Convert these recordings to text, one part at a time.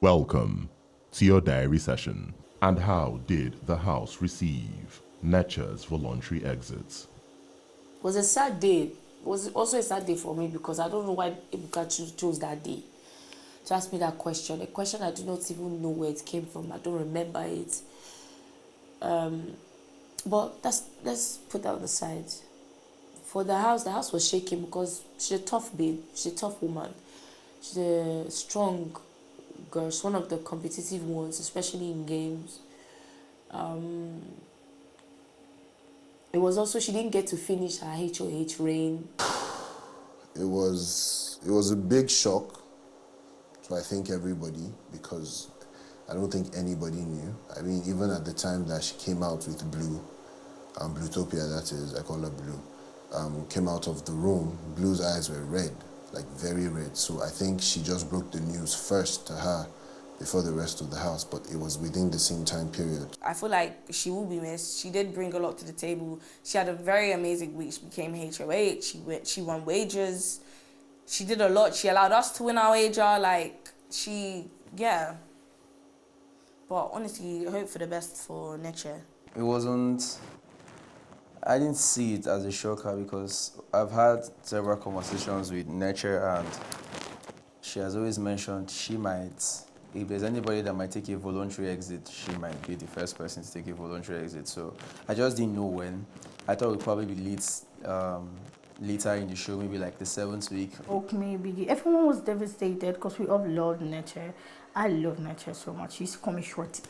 Welcome to your diary session. And how did the house receive Neche's voluntary exits? It was a sad day. It was also a sad day for me because I don't know why Ebuka chose that day to ask me that question. A question I do not even know where it came from. I don't remember it. But let's put that on the side. For the house was shaking because she's a tough babe. She's a tough woman. She's a strong girl. She's one of the competitive ones, especially in games. It was also, she didn't get to finish her HOH reign. It was a big shock to, I think, everybody, because I don't think anybody knew. I mean, even at the time that she came out with Blue, Bluetopia, that is, I call her Blue, came out of the room, Blue's eyes were red, like very red. So I think she just broke the news first to her before the rest of the house, but it was within the same time period. I feel like she will be missed. She did bring a lot to the table. She had a very amazing week. She became HOH, she won wages. She did a lot. She allowed us to win our wager, yeah. But honestly, I hope for the best for Neche. I didn't see it as a shocker because I've had several conversations with Neche and she has always mentioned she might, if there's anybody that might take a voluntary exit, she might be the first person to take a voluntary exit. So I just didn't know when. I thought it would probably be later in the show, maybe like the 7th week. Okay, maybe. Everyone was devastated because we all loved Neche. I love Neche so much. He used to call me Shorty.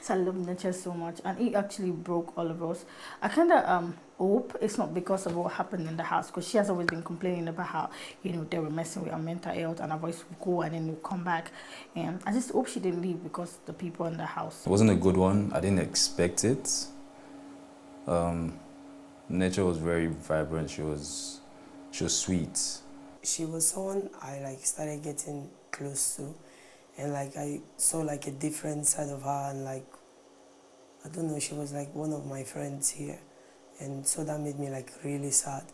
So I love Neche so much. And he actually broke all of us. I kind of hope it's not because of what happened in the house, because she has always been complaining about how, they were messing with her mental health and her voice would go and then would come back. And I just hope she didn't leave because the people in the house. It wasn't a good one. I didn't expect it. Neche was very vibrant. She was sweet. She was someone I started getting close to. And I saw a different side of her, and I don't know, she was one of my friends here. And so that made me really sad.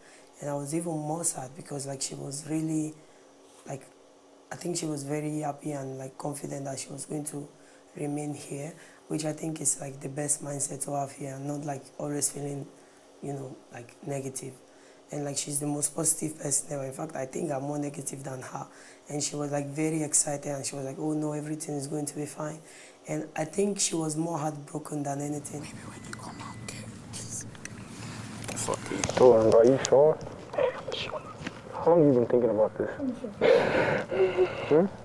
And I was even more sad because she was really, I think she was very happy and confident that she was going to remain here, which I think is the best mindset to have here, and not always feeling, negative. And she's the most positive person ever. In fact, I think I'm more negative than her. And she was very excited, and she was oh no, everything is going to be fine. And I think she was more heartbroken than anything. Maybe when you come out, okay, please. Fuck it. Oh, are you sure? Sure. How long have you been thinking about this? I'm sure. Hmm?